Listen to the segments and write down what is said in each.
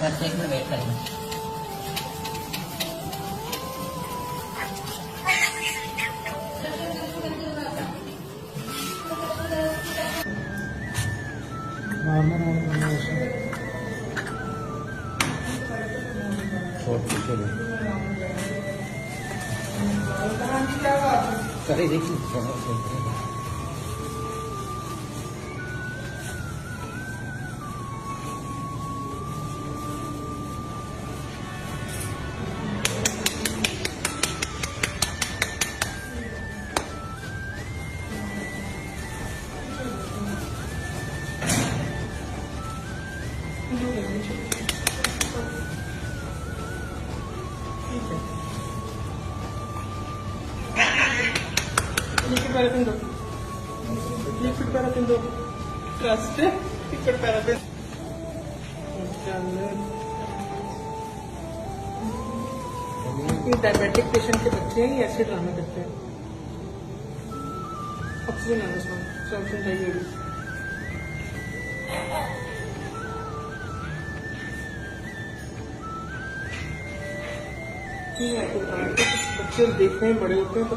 बस 1 minute wait करेंगे। सही देखिए लिक्विड पैराफिन दो, लिक्विड पैराफिन दो, ट्रस्ट है लिक्विड पैराफिन। ये डायबिटिक पेशेंट के बच्चे हैं, ये ऐसे ड्रामे करते हैं। ऑक्सीजन आना उसमें, ऑक्सीजन चाहिए भी। बच्चे देखने में बड़े होते हैं तो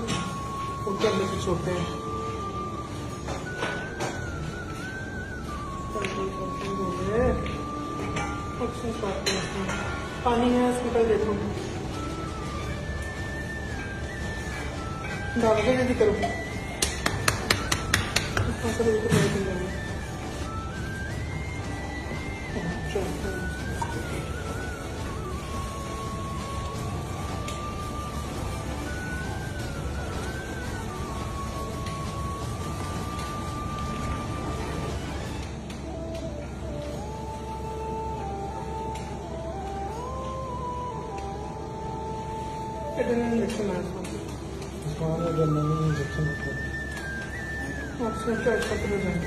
उनके अंदर से छोटे हैं। पानी है हॉस्पिटल देखो, डालोगे यदि करो इंजेक्शन आया ऑक्सीजन का अच्छा हो जाए।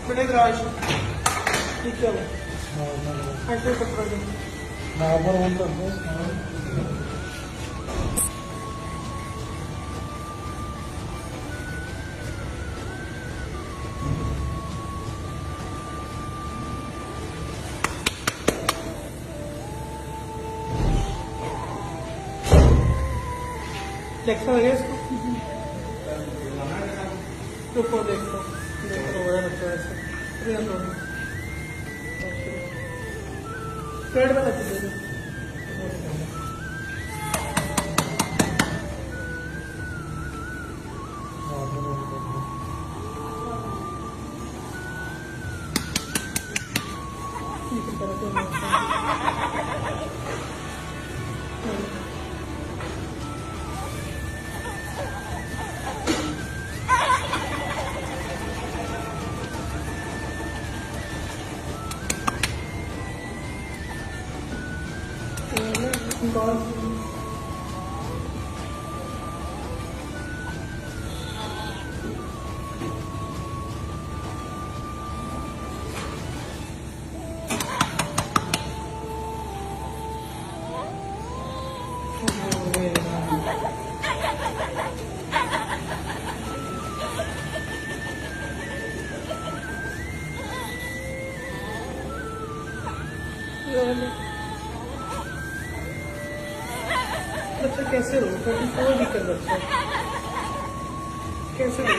बड़े राज ठीक है ऐसे पकड़ दो नॉर्मल वन कर दो। देखो है इसको देखो देखो पेड़ में बच्चा कैसे हो 34 भी कर बच्चा कैसे हो